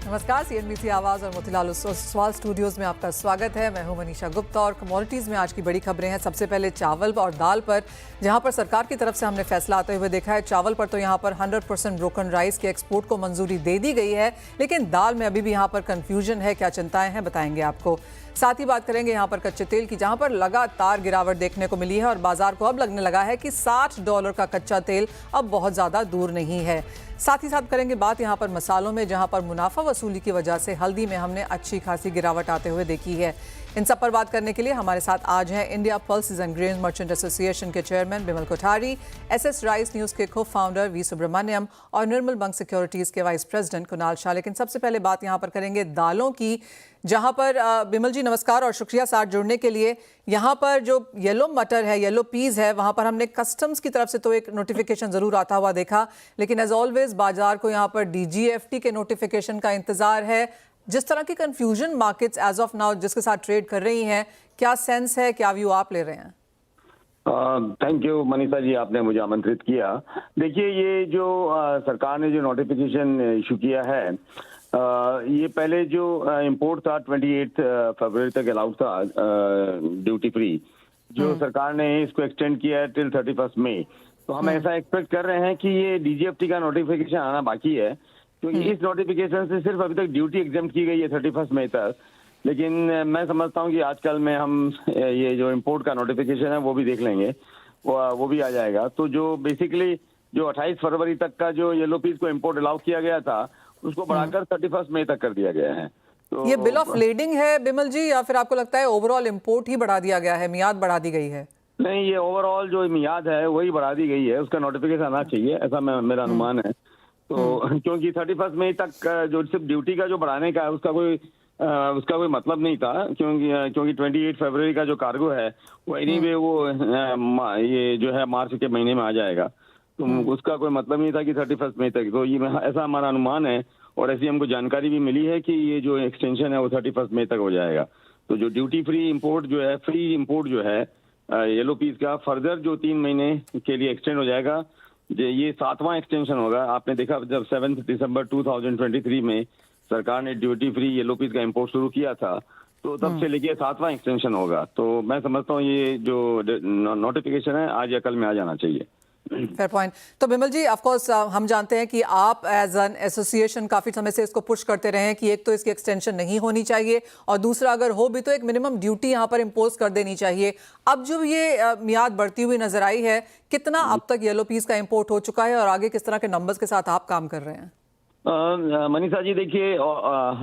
नमस्कार, सीएनबीसी आवाज और मोतीलाल ओसवाल स्टूडियोज में आपका स्वागत है। मैं हूं मनीषा गुप्ता और कमोडिटीज में आज की बड़ी खबरें हैं। सबसे पहले चावल और दाल पर, जहां पर सरकार की तरफ से हमने फैसला आते हुए देखा है। चावल पर तो यहां पर 100% ब्रोकन राइस के एक्सपोर्ट को मंजूरी दे दी गई है, लेकिन दाल में अभी भी यहां पर कंफ्यूजन है। क्या चिंताएं हैं, बताएंगे आपको। साथ ही बात करेंगे यहां पर कच्चे तेल की, जहां पर लगातार गिरावट देखने को मिली है और बाजार को अब लगने लगा है कि $60 का कच्चा तेल अब बहुत ज्यादा दूर नहीं है। साथ ही साथ करेंगे बात यहां पर मसालों में, जहां पर मुनाफा वसूली की वजह से हल्दी में हमने अच्छी खासी गिरावट आते हुए देखी है। इन सब पर बात करने के लिए हमारे साथ आज हैं India pulses and grain merchant association के chairman Bimal Kothari, SS rice news के को फाउंडर वी सुब्रमण्यम और निर्मल बंक सिक्योरिटीज के वाइस प्रेसिडेंट कुणाल शाह। लेकिन सबसे पहले बात यहां पर करेंगे दालों की, जहां पर बिमल जी नमस्कार और शुक्रिया साथ जुड़ने के लिए। यहाँ पर जो येलो मटर है, येलो पीज है, वहां पर हमने कस्टम्स की तरफ से तो एक नोटिफिकेशन जरूर आता हुआ देखा, लेकिन एज ऑलवेज बाजार को यहाँ पर डीजीएफटी के नोटिफिकेशन का इंतजार है। जिस तरह की confusion markets as of now जिसके साथ ट्रेड कर रही हैं, क्या सेंस है, क्या व्यू आप ले रहे हैं? थैंक यू मनीषा जी, आपने मुझे आमंत्रित किया। देखिए, ये जो सरकार ने जो नोटिफिकेशन इशू किया है, ये पहले जो इंपोर्ट था 28 फरवरी तक अलाउड था ड्यूटी फ्री, जो सरकार ने इसको एक्सटेंड किया है टिल 31 मई। तो हम ऐसा एक्सपेक्ट कर रहे हैं कि ये डीजीएफटी का नोटिफिकेशन आना बाकी है, क्योंकि इस नोटिफिकेशन से सिर्फ अभी तक ड्यूटी एग्जेम्प्ट की गई है 31 मई तक। लेकिन मैं समझता हूँ कि आजकल में हम ये जो इंपोर्ट का नोटिफिकेशन है वो भी देख लेंगे, वो भी आ जाएगा। तो जो बेसिकली जो 28 फरवरी तक का जो येलो पीस को इंपोर्ट अलाउ किया गया था, उसको बढ़ाकर 31 मई तक कर दिया गया है। तो ये बिल ऑफ लेडिंग है बिमल जी, या फिर आपको लगता है ओवरऑल इंपोर्ट ही बढ़ा दिया गया है, मियाद बढ़ा दी गई है? नहीं, ये ओवरऑल जो मियाद है वही बढ़ा दी गई है, उसका नोटिफिकेशन आना चाहिए, ऐसा मेरा अनुमान है। तो क्योंकि 31 मई तक जो सिर्फ ड्यूटी का जो बढ़ाने का है, उसका कोई मतलब नहीं था, क्योंकि 28 फरवरी का जो कार्गो है वो एनीवे वो ये जो है मार्च के महीने में आ जाएगा। तो उसका कोई मतलब नहीं था कि 31 मई तक। तो ये ऐसा हमारा अनुमान है, और ऐसी हमको जानकारी भी मिली है कि ये जो एक्सटेंशन है वो 31 मई तक हो जाएगा। तो जो ड्यूटी फ्री इंपोर्ट जो है, फ्री इंपोर्ट जो है येलो पीस का, फर्दर जो 3 महीने के लिए एक्सटेंड हो जाएगा। ये 7वां एक्सटेंशन होगा। आपने देखा जब 7 दिसंबर 2023 में सरकार ने ड्यूटी फ्री येलो पीस का इंपोर्ट शुरू किया था, तो तब से लेके 7वां एक्सटेंशन होगा। तो मैं समझता हूँ ये जो नोटिफिकेशन है आज या कल में आ जाना चाहिए। Fair point. तो बिमल जी, ऑफ कोर्स हम जानते हैं कि आप एज एन एसोसिएशन काफी समय से इसको पुश करते रहे हैं कि एक तो इसकी एक्सटेंशन नहीं होनी चाहिए, और दूसरा अगर हो भी तो एक मिनिमम ड्यूटी यहाँ पर इम्पोज कर देनी चाहिए। अब जो ये मियाद बढ़ती हुई नजर आई है, कितना अब तक येलो पीस का इम्पोर्ट हो चुका है और आगे किस तरह के नंबर्स के साथ आप काम कर रहे हैं? मनीषा जी, देखिए,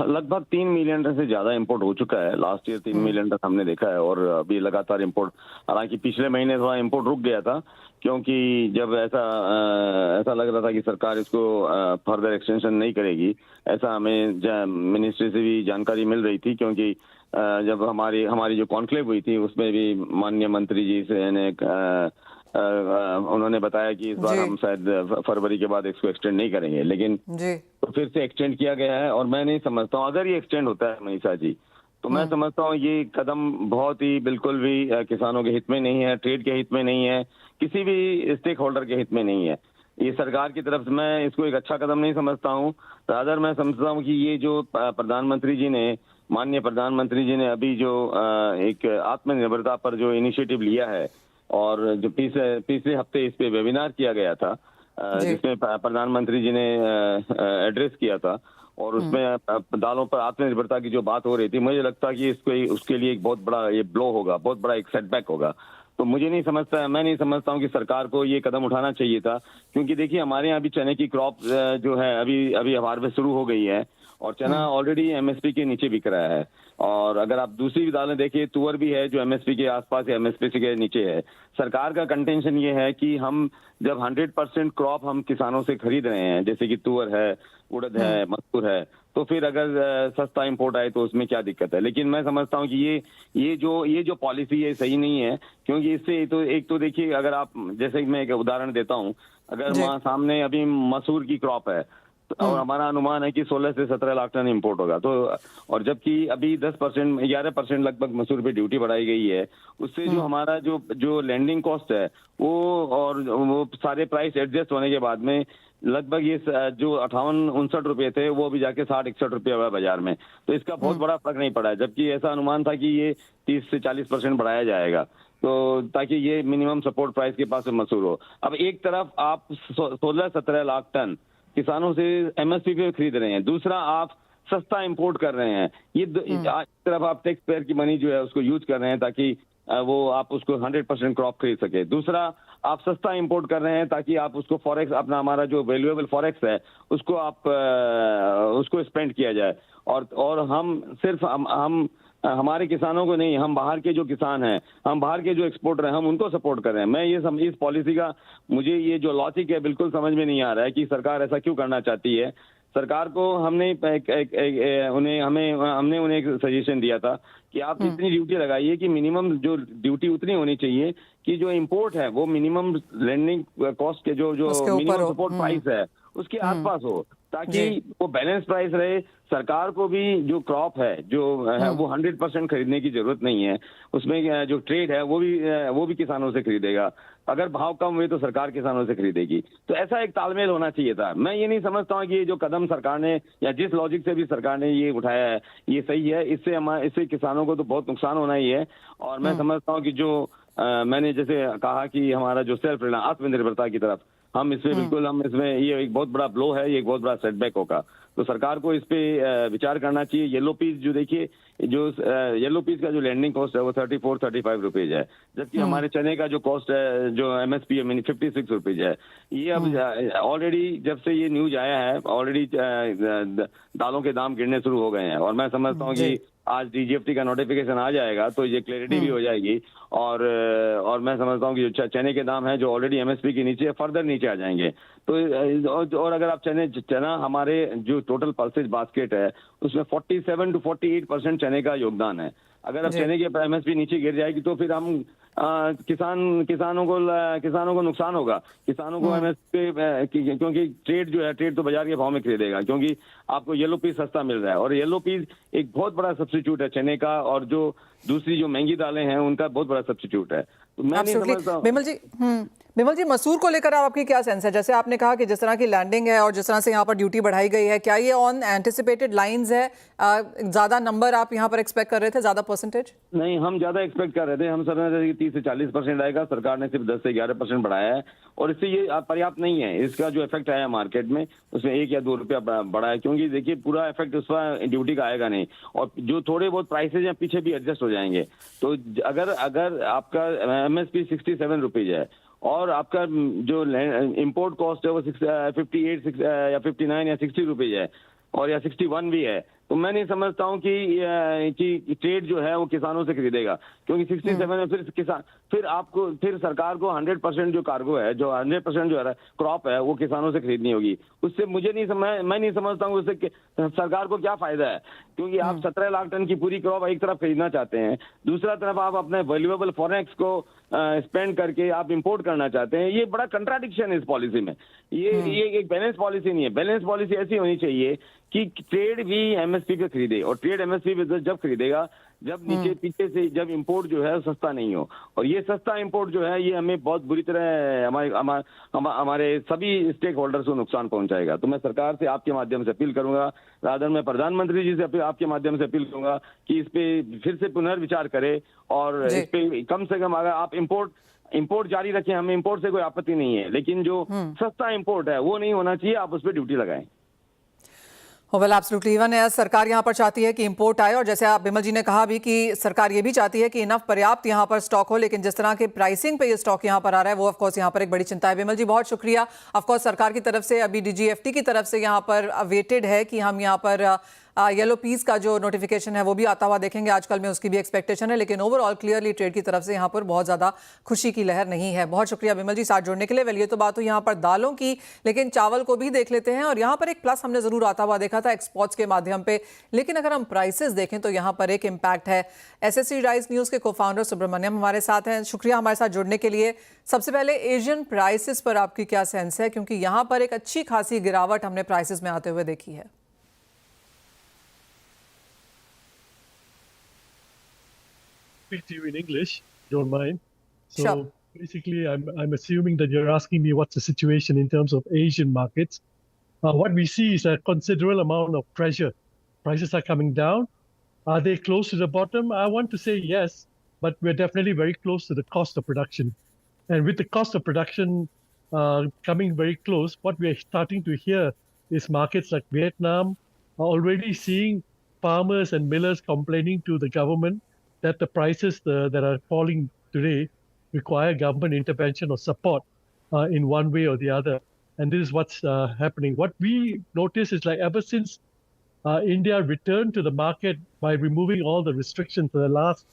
लगभग 3 मिलियन टन से ज्यादा इंपोर्ट हो चुका है। लास्ट ईयर 3 मिलियन टन हमने देखा है, और अभी लगातार इंपोर्ट, हालांकि पिछले महीने थोड़ा इंपोर्ट रुक गया था, क्योंकि जब ऐसा लग रहा था कि सरकार इसको फर्दर एक्सटेंशन नहीं करेगी। ऐसा हमें मिनिस्ट्री से भी जानकारी मिल रही थी, क्योंकि जब हमारी जो कॉन्क्लेव हुई थी उसमें भी माननीय मंत्री जी से उन्होंने बताया कि इस बार हम शायद फरवरी के बाद इसको एक्सटेंड नहीं करेंगे, लेकिन तो फिर से एक्सटेंड किया गया है। और मैं नहीं समझता हूँ, अगर ये एक्सटेंड होता है मनीषा जी, तो मैं समझता हूँ ये कदम बहुत ही बिल्कुल भी किसानों के हित में नहीं है, ट्रेड के हित में नहीं है, किसी भी स्टेक होल्डर के हित में नहीं है। ये सरकार की तरफ से मैं इसको एक अच्छा कदम नहीं समझता हूँ। रादर मैं समझता हूँ कि ये जो माननीय प्रधानमंत्री जी ने अभी जो एक आत्मनिर्भरता पर जो इनिशिएटिव लिया है, और जो पिछले हफ्ते इस पे वेबिनार किया गया था, जिसमें प्रधानमंत्री जी ने एड्रेस किया था, और उसमें दालों पर आत्मनिर्भरता की जो बात हो रही थी, मुझे लगता है कि उसके लिए एक बहुत बड़ा ये ब्लो होगा, बहुत बड़ा एक सेटबैक होगा। तो मैं नहीं समझता हूँ कि सरकार को ये कदम उठाना चाहिए था, क्योंकि देखिए हमारे यहाँ भी चने की क्रॉप जो है अभी हार्वेस्ट शुरू हो गई है, और चना ऑलरेडी एमएसपी के नीचे बिक रहा है। और अगर आप दूसरी भी दालें देखिए, तुअर भी है जो एमएसपी के आसपास या एमएसपी के नीचे है। सरकार का कंटेंशन ये है कि हम जब 100% क्रॉप हम किसानों से खरीद रहे हैं, जैसे कि तुअर है, उड़द है, मसूर है, तो फिर अगर सस्ता इंपोर्ट आए तो उसमें क्या दिक्कत है। लेकिन मैं समझता हूँ कि ये जो पॉलिसी है सही नहीं है, क्योंकि इससे तो एक तो देखिए, अगर आप, जैसे मैं एक उदाहरण देता हूँ, अगर वहाँ सामने अभी मसूर की क्रॉप है, और हमारा अनुमान है कि 16 से 17 लाख टन इंपोर्ट होगा, तो और जबकि अभी 10% 11% लगभग मसूर पे ड्यूटी बढ़ाई गई है, उससे जो हमारा जो लैंडिंग कॉस्ट है वो, और वो सारे प्राइस एडजस्ट होने के बाद में लगभग ये जो 58-59 रुपए थे वो भी जाके 60-61 रुपये हुआ बाजार में। तो इसका बहुत बड़ा फर्क नहीं पड़ा है, जबकि ऐसा अनुमान था कि ये 30 से 40% बढ़ाया जाएगा, तो ताकि ये मिनिमम सपोर्ट प्राइस के पास मशहूर हो। अब एक तरफ आप 16-17 लाख टन किसानों से एमएसपी पे खरीद रहे हैं, दूसरा आप सस्ता इंपोर्ट कर रहे हैं। ये एक तरफ आप टैक्स पेयर की मनी जो है उसको यूज कर रहे हैं ताकि वो आप उसको 100% क्रॉप खरीद सके। दूसरा आप सस्ता इंपोर्ट कर रहे हैं ताकि आप उसको फॉरेक्स, अपना हमारा जो वैल्यूएबल फॉरेक्स है उसको आप उसको स्पेंड किया जाए। और हम सिर्फ हम हमारे किसानों को नहीं, हम बाहर के जो किसान हैं, हम बाहर के जो एक्सपोर्टर हैं, हम उनको सपोर्ट कर रहे हैं। मैं ये इस पॉलिसी का मुझे ये जो लॉजिक है बिल्कुल समझ में नहीं आ रहा है कि सरकार ऐसा क्यों करना चाहती है। सरकार को हमने उन्हें एक सजेशन दिया था कि आप इतनी ड्यूटी लगाइए कि मिनिमम जो ड्यूटी उतनी होनी चाहिए कि जो इंपोर्ट है वो मिनिमम लैंडिंग कॉस्ट के जो मिनिमम सपोर्ट प्राइस है उसके आसपास हो, ताकि वो बैलेंस प्राइस रहे। सरकार को भी जो क्रॉप है जो है वो 100% खरीदने की जरूरत नहीं है, उसमें जो ट्रेड है वो भी किसानों से खरीदेगा। अगर भाव कम हुए तो सरकार किसानों से खरीदेगी। तो ऐसा एक तालमेल होना चाहिए था। मैं ये नहीं समझता हूँ कि ये जो कदम सरकार ने या जिस लॉजिक से भी सरकार ने ये उठाया है ये सही है। इससे किसानों को तो बहुत नुकसान होना ही है। और मैं समझता हूँ कि जो मैंने जैसे कहा कि हमारा जो सेल्फ रिलायंस आत्मनिर्भरता की तरफ हम इसमें ये एक बहुत बड़ा ब्लो है, ये एक बहुत बड़ा सेटबैक होगा। तो सरकार को इस पे विचार करना चाहिए। येलो पीस जो देखिए, जो येलो पीस का जो लैंडिंग कॉस्ट है वो 34-35 रुपीज है, जबकि हमारे चने का जो कॉस्ट है जो एमएसपी है 56 रुपीज है। ये अब ऑलरेडी जब से ये न्यूज आया है ऑलरेडी दालों के दाम गिरने शुरू हो गए हैं। और मैं समझता हूँ कि आज डीजीएफटी का नोटिफिकेशन आ जाएगा तो ये क्लैरिटी भी हो जाएगी। और मैं समझता हूँ कि जो चने के दाम हैं जो ऑलरेडी एमएसपी के नीचे फर्दर नीचे आ जाएंगे। तो और अगर आप चना हमारे जो टोटल पल्सेज बास्केट है उसमें 47 to 48% चने का योगदान है। अगर अब चने की एमएसपी नीचे गिर जाएगी तो फिर हम किसानों को नुकसान होगा। किसानों को एमएसपी, क्योंकि ट्रेड तो बाजार के भाव में खरीदेगा, क्योंकि आपको येलो पीस सस्ता मिल रहा है। और येलो पीस एक बहुत बड़ा सब्स्टिट्यूट है चने का, और जो दूसरी जो महंगी दालें हैं उनका बहुत बड़ा सब्स्टिट्यूट है। तो मैं नहीं समझता। बिमल जी, मसूर को लेकर आपकी क्या सेंस है? जैसे आपने कहा कि जिस तरह की लैंडिंग है और जिस तरह से यहाँ पर ड्यूटी बढ़ाई गई है, क्या ये ऑन एंटिसिपेटेड लाइंस है? ज्यादा नंबर आप यहाँ पर एक्सपेक्ट कर रहे थे, ज्यादा परसेंटेज? नहीं, हम ज्यादा एक्सपेक्ट कर रहे थे। हम समझ रहे थे कि 30 से 40% आएगा, सरकार ने सिर्फ 10 से 11% बढ़ाया है। और इससे ये पर्याप्त नहीं है। इसका जो इफेक्ट आया मार्केट में उसमें 1 या 2 रुपया बढ़ा है, क्योंकि देखिए पूरा इफेक्ट उस पर ड्यूटी का आएगा नहीं। और जो थोड़े बहुत प्राइसेज हैं पीछे भी एडजस्ट हो जाएंगे। तो अगर आपका एमएसपी 67 रुपीज है और आपका जो इंपोर्ट कॉस्ट है वो 58 या 59 या 60 रुपीज है, और या 61 भी है, तो मैं नहीं समझता हूँ कि ट्रेड जो है वो किसानों से खरीदेगा। क्योंकि 67 में फिर सरकार को 100% जो कार्गो है, जो 100% जो क्रॉप है वो किसानों से खरीदनी होगी। उससे मैं नहीं समझता हूँ उससे सरकार को क्या फायदा है। क्योंकि आप 17 लाख टन की पूरी क्रॉप एक तरफ खरीदना चाहते हैं, दूसरा तरफ आप अपने वैल्यूएबल फॉरेक्स को स्पेंड करके आप इंपोर्ट करना चाहते हैं। ये बड़ा कंट्राडिक्शन है इस पॉलिसी में। ये एक बैलेंस पॉलिसी नहीं है। बैलेंस पॉलिसी ऐसी होनी चाहिए कि ट्रेड भी एमएसपी पे खरीदे, और ट्रेड एमएसपी पे जब खरीदेगा जब नीचे पीछे से जब इंपोर्ट जो है सस्ता नहीं हो। और ये सस्ता इंपोर्ट जो है ये हमें बहुत बुरी तरह हमारे सभी स्टेक होल्डर्स को नुकसान पहुंचाएगा। तो मैं सरकार से आपके माध्यम से अपील करूंगा, रादर मैं प्रधानमंत्री जी से आपके माध्यम से अपील करूंगा कि इस पे फिर से पुनर्विचार करे, और इस पे कम से कम अगर आप इंपोर्ट जारी रखें, हमें इंपोर्ट से कोई आपत्ति नहीं है, लेकिन जो सस्ता इंपोर्ट है वो नहीं होना चाहिए, आप उस पर ड्यूटी लगाएं। वेल एब्सोल्युटली इवन है, सरकार यहाँ पर चाहती है कि इंपोर्ट आए, और जैसे आप बिमल जी ने कहा भी कि सरकार ये भी चाहती है कि इनफ पर्याप्त यहाँ पर स्टॉक हो, लेकिन जिस तरह के प्राइसिंग पे ये स्टॉक यहाँ पर आ रहा है वो ऑफ कोर्स यहाँ पर एक बड़ी चिंता है। बिमल जी बहुत शुक्रिया। ऑफ कोर्स सरकार की तरफ से अभी डीजीएफटी की तरफ से यहाँ पर वेटेड है कि हम यहाँ पर येलो पीस का जो नोटिफिकेशन है वो भी आता हुआ देखेंगे, आजकल में उसकी भी एक्सपेक्टेशन है, लेकिन ओवरऑल क्लियरली ट्रेड की तरफ से यहाँ पर बहुत ज़्यादा खुशी की लहर नहीं है। बहुत शुक्रिया बिमल जी साथ जुड़ने के लिए। वेल ये तो बात हुई यहाँ पर दालों की, लेकिन चावल को भी देख लेते हैं। और यहाँ पर एक प्लस हमने ज़रूर आता हुआ देखा था एक्सपोर्ट्स के माध्यम पे, लेकिन अगर हम प्राइसेस देखें तो यहाँ पर एक इम्पैक्ट है। एसएससी राइस न्यूज़ के को-फाउंडर सुब्रमण्यम हमारे साथ हैं, शुक्रिया हमारे साथ जुड़ने के लिए। सबसे पहले एशियन प्राइसेस पर आपकी क्या सेंस है, क्योंकि यहाँ पर एक अच्छी खासी गिरावट हमने प्राइसेस में आते हुए देखी है। Speak to you in English, don't mind. So Sure. Basically, I'm assuming that you're asking me what's the situation in terms of Asian markets. What we see is a considerable amount of pressure. Prices are coming down. Are they close to the bottom? I want to say yes, but we're definitely very close to the cost of production. And with the cost of production coming very close, what we're starting to hear is markets like Vietnam are already seeing farmers and millers complaining to the government that the prices that are falling today require government intervention or support in one way or the other. And this is what's happening. What we notice is like ever since India returned to the market by removing all the restrictions, the last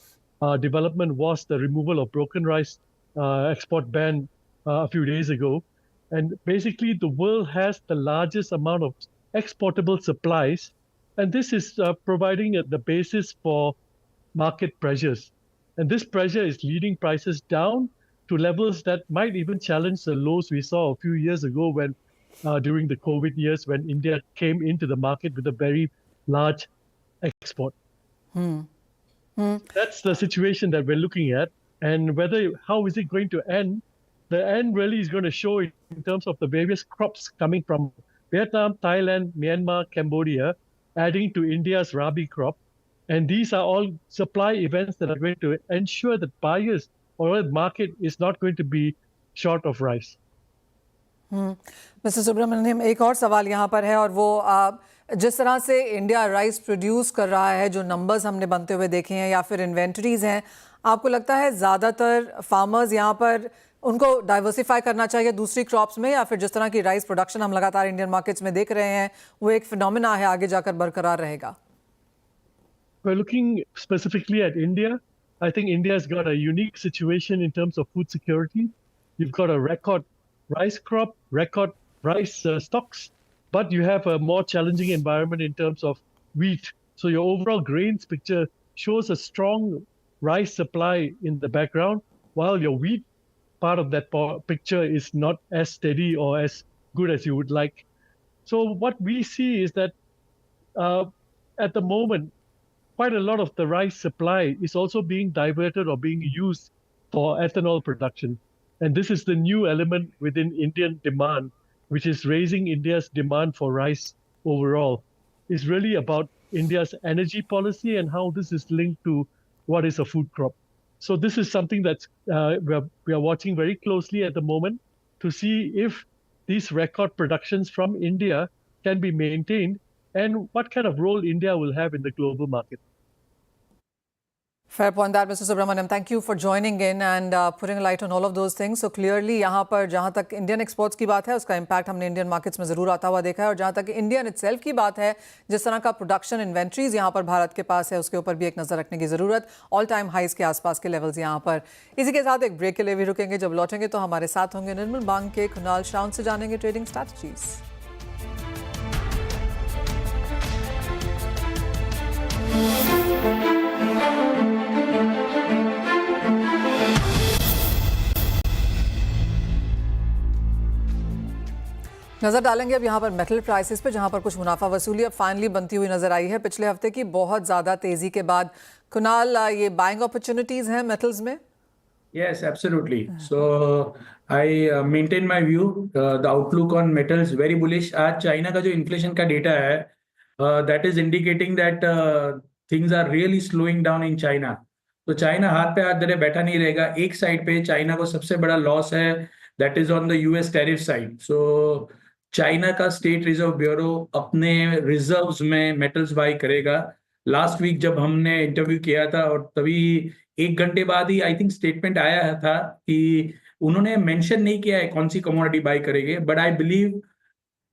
development was the removal of broken rice export ban a few days ago. And basically, the world has the largest amount of exportable supplies. And this is providing the basis for market pressures. And this pressure is leading prices down to levels that might even challenge the lows we saw a few years ago when during the COVID years when India came into the market with a very large export. That's the situation that we're looking at. And how is it going to end? The end really is going to show in terms of the various crops coming from Vietnam, Thailand, Myanmar, Cambodia, adding to India's Rabi crop. And these are all supply events that are going to ensure that buyers or the market is not going to be short of rice. Mister Subramaniam, एक और सवाल यहाँ पर है और वो जिस तरह से इंडिया राइस प्रोड्यूस कर रहा है, जो नंबर्स हमने बनते हुए देखे हैं या फिर इन्वेंटरीज हैं, आपको लगता है ज़्यादातर फार्मर्स यहाँ पर उनको डाइवर्सिफाई करना चाहिए दूसरी क्रॉप्स में, या फिर जिस तरह की राइस प्रोडक्शन हम लगातार इंडियन मार्केट्स में देख रहे हैं वो एक फिनोमिना है, आगे जाकर बरकरार रहेगा? We're looking specifically at India. I think India's got a unique situation in terms of food security. You've got a record rice crop, record rice stocks, but you have a more challenging environment in terms of wheat. So your overall grains picture shows a strong rice supply in the background, while your wheat part of that picture is not as steady or as good as you would like. So what we see is that at the moment, quite a lot of the rice supply is also being diverted or being used for ethanol production. And this is the new element within Indian demand, which is raising India's demand for rice overall. It's really about India's energy policy and how this is linked to what is a food crop. So this is something that we are watching very closely at the moment to see if these record productions from India can be maintained and what kind of role India will have in the global market. Fair point that, Mr. Subramaniam. Thank you for joining in and putting a light on all of those things. So clearly यहाँ पर जहाँ तक Indian exports की बात है उसका impact हमने Indian markets में ज़रूर आता हुआ देखा है, और जहाँ तक इंडियन इटसेल्फ की बात है, जिस तरह का प्रोडक्शन इन्वेंट्रीज यहाँ पर भारत के पास है उसके ऊपर भी एक नज़र रखने की ज़रूरत। ऑल टाइम हाइज के आसपास के लेवल्स यहाँ पर। इसी के साथ एक ब्रेक के लिए भी रुकेंगे, जब लौटेंगे तो हमारे साथ होंगे निर्मल बांग के कुणाल श्रावण से जानेंगे ट्रेडिंग स्ट्रैटेजीज। नजर डालेंगे अब यहाँ पर मेटल प्राइसेस पे, जहाँ पर कुछ मुनाफा वसूली अब फाइनली बनती हुई नजर आई है पिछले हफ्ते की बहुत ज़्यादा तेज़ी के बाद। कुणाल, ये बाइंग अपॉर्चुनिटीज़ हैं मेटल्स में? Yes, absolutely. So I maintain my view. The outlook on metals very bullish. आज चाइना का जो इन्फ्लेशन का डेटा है, that is indicating that things are really slowing down in China. तो चाइना हाथ पे हाथ धरे बैठा नहीं रहेगा। एक साइड पे चाइना को सबसे बड़ा लॉस है, that is on the US tariff side. So China का स्टेट रिजर्व ब्यूरो अपने रिजर्व्स में मेटल्स बाई करेगा। लास्ट वीक जब हमने इंटरव्यू किया था और तभी 1 घंटे बाद ही आई थिंक स्टेटमेंट आया था कि उन्होंने मेंशन नहीं किया है कौन सी कमोडिटी बाई करेंगे, but I believe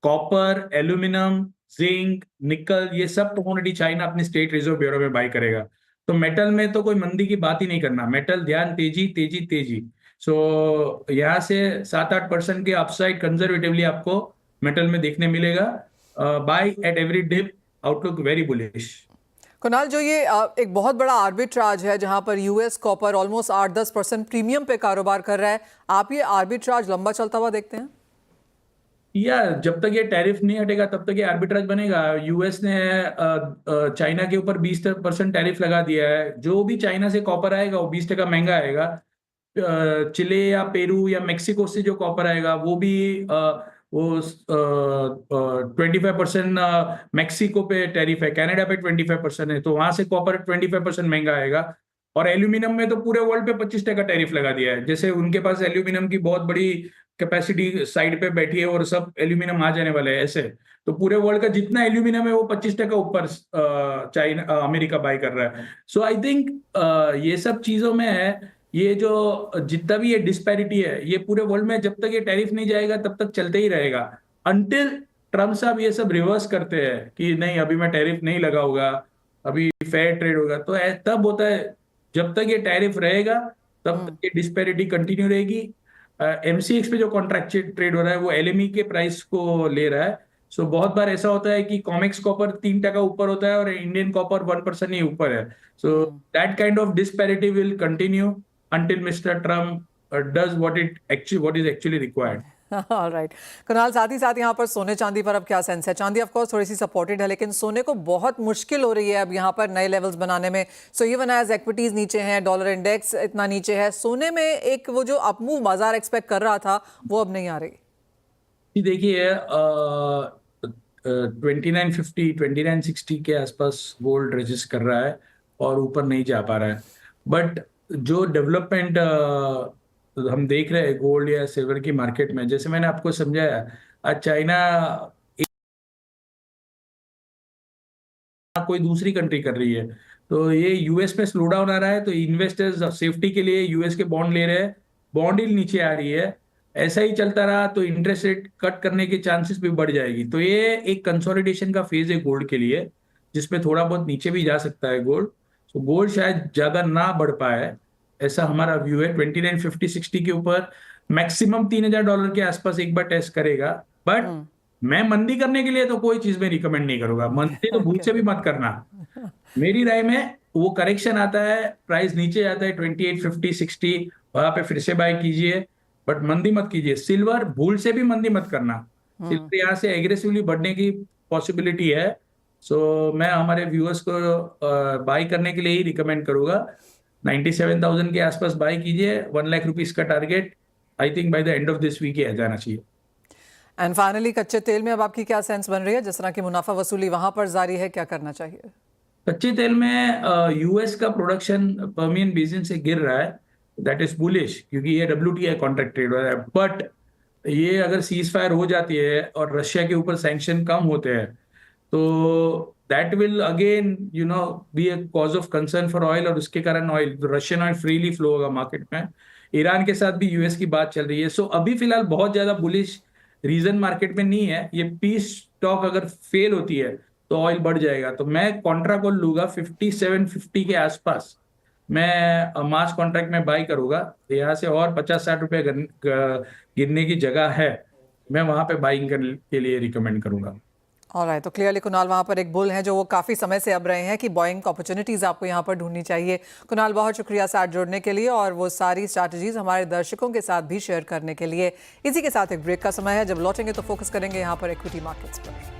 copper, aluminium, zinc, निकल, ये सब कमोडिटी चाइना अपने स्टेट रिजर्व ब्यूरो में बाई करेगा। तो मेटल में तो कोई मंदी की बात ही नहीं करना, मेटल ध्यान तेजी तेजी तेजी। सो यहाँ से 7-8% के अपसाइड कंजर्वेटिवली आपको मेटल में देखने मिलेगा। Buy at every dip, outlook very bullish. Kunal, जो ये एक बहुत बड़ा आर्बिट्राज है जहां पर यूएस कॉपर ऑलमोस्ट 8-10% प्रीमियम पे कारोबार कर रहा है, आप ये आर्बिट्राज लंबा चलता हुआ देखते हैं? या जब तक ये टैरिफ नहीं हटेगा तब तक ये आर्बिट्राज बनेगा। यूएस ने चाइना के ऊपर 20% टैरिफ लगा दिया है। जो भी चाइना से कॉपर आएगा वो 20% महंगा आएगा। चिले या पेरू या मेक्सिको से जो कॉपर आएगा वो भी वो 25% मेक्सिको पे टैरिफ है, कनाडा पे 25% है, तो वहां से कॉपर 25% महंगा आएगा। और एल्यूमिनियम में तो पूरे वर्ल्ड पे 25% टैरिफ लगा दिया है। जैसे उनके पास एल्यूमिनियम की बहुत बड़ी कैपेसिटी साइड पे बैठी है और सब एल्यूमिनियम आ जाने वाले हैं ऐसे, तो पूरे वर्ल्ड का जितना एल्यूमिनियम है वो 25% ऊपर चाइना अमेरिका बाय कर रहा है। सो आई थिंक ये सब चीजों में है, ये जो जितना भी ये डिस्पैरिटी है ये पूरे वर्ल्ड में जब तक ये टैरिफ नहीं जाएगा तब तक चलते ही रहेगा, अनटिल ट्रम्प साहब ये सब रिवर्स करते हैं कि नहीं अभी मैं टैरिफ नहीं लगाऊंगा, अभी फेयर ट्रेड होगा। तो तब होता है, जब तक ये टैरिफ रहेगा तब तक ये डिस्पैरिटी कंटिन्यू रहेगी। एमसीएक्स पे जो कॉन्ट्रैक्ट ट्रेड हो रहा है वो एलएमई के प्राइस को ले रहा है। सो बहुत बार ऐसा होता है कि कॉमेक्स कॉपर 3% ऊपर होता है और इंडियन कॉपर 1% ही ऊपर है। So that kind of disparity will continue until Mr. Trump does what is actually required. Right Kunal, साथ ही साथ यहाँ पर सोने चांदी पर अब क्या सेंस है? चांदी ऑफ कोर्स थोड़ी सी सपोर्टेड है, लेकिन सोने को बहुत मुश्किल हो रही है अब यहाँ पर नए लेवल्स बनाने में। सो इवन एज इक्विटीज नीचे हैं, डॉलर इंडेक्स इतना नीचे है, सोने में एक वो जो अपमूव बाजार एक्सपेक्ट कर रहा था वो अब नहीं आ रही। देखिए 2950 2960 के आसपास गोल्ड रजिस्ट कर रहा है और ऊपर नहीं जा पा रहा है। बट जो डेवलपमेंट हम देख रहे हैं गोल्ड या सिल्वर की मार्केट में, जैसे मैंने आपको समझाया, आज चाइना कोई दूसरी कंट्री कर रही है, तो ये यूएस में स्लो डाउन आ रहा है, तो इन्वेस्टर्स सेफ्टी के लिए यूएस के बॉन्ड ले रहे हैं, बॉन्ड यील्ड नीचे आ रही है। ऐसा ही चलता रहा तो इंटरेस्ट रेट कट करने के चांसेस भी बढ़ जाएगी। तो ये एक कंसोलिडेशन का फेज है गोल्ड के लिए, जिसमें थोड़ा बहुत नीचे भी जा सकता है गोल्ड। तो गोल्ड शायद ज्यादा ना बढ़ पाए, ऐसा हमारा व्यू है। 2950-60 के ऊपर मैक्सिमम $3000 के आसपास एक बार टेस्ट करेगा। बट मैं मंदी करने के लिए तो कोई चीज में रिकमेंड नहीं करूंगा, मंदी तो भूल से भी मत करना। मेरी राय में वो करेक्शन आता है, प्राइस नीचे जाता है 2850-60, वहां पे फिर से बाय कीजिए, बट मंदी मत कीजिए। सिल्वर भूल से भी मंदी मत करना, सिल्वर यहाँ से एग्रेसिवली बढ़ने की पॉसिबिलिटी है। सो मैं हमारे व्यूअर्स को बाई करने के लिए ही रिकमेंड करूंगा। 97,000 के आसपास बाई कीजिए, 1 लाख रुपीस का target I think by the end of this week ही आ जाना चाहिए। एंड फाइनली कच्चे तेल में अब आपकी क्या सेंस बन रही है? जिस तरह की मुनाफा वसूली वहां पर जारी है, क्या करना चाहिए? कच्चे तेल में यूएस का प्रोडक्शन पर्मियन बेसिन से गिर रहा है, दैट इज बुलिश, क्योंकि ये WTI कॉन्ट्रैक्ट ट्रेड हो रहा है। बट ये अगर सीज फायर हो जाती है और रशिया के ऊपर सैंक्शन कम होते हैं तो that will again be a cause of concern for oil, और उसके कारण oil, Russian oil freely flow होगा मार्केट में। ईरान के साथ भी यूएस की बात चल रही है। सो अभी फिलहाल बहुत ज्यादा बुलिश रीजन मार्केट में नहीं है। ये पीस टॉक अगर फेल होती है तो ऑयल बढ़ जाएगा। तो मैं कॉन्ट्रा कॉल लूंगा 5750 के आसपास, मैं मास कॉन्ट्रैक्ट में बाई करूंगा। यहाँ से और 50-60 रुपए गिरने की जगह है, मैं वहां पे बाइंग के लिए रिकमेंड करूंगा। ऑलराइट, तो क्लियरली कुणाल वहाँ पर एक बुल हैं जो वो काफ़ी समय से अब रहे हैं कि बॉइंग अपॉर्चुनिटीज़ आपको यहाँ पर ढूंढनी चाहिए। कुणाल, बहुत शुक्रिया साथ जुड़ने के लिए और वो सारी स्ट्रैटेजीज हमारे दर्शकों के साथ भी शेयर करने के लिए। इसी के साथ एक ब्रेक का समय है, जब लौटेंगे तो फोकस करेंगे यहाँ पर इक्विटी मार्केट्स पर।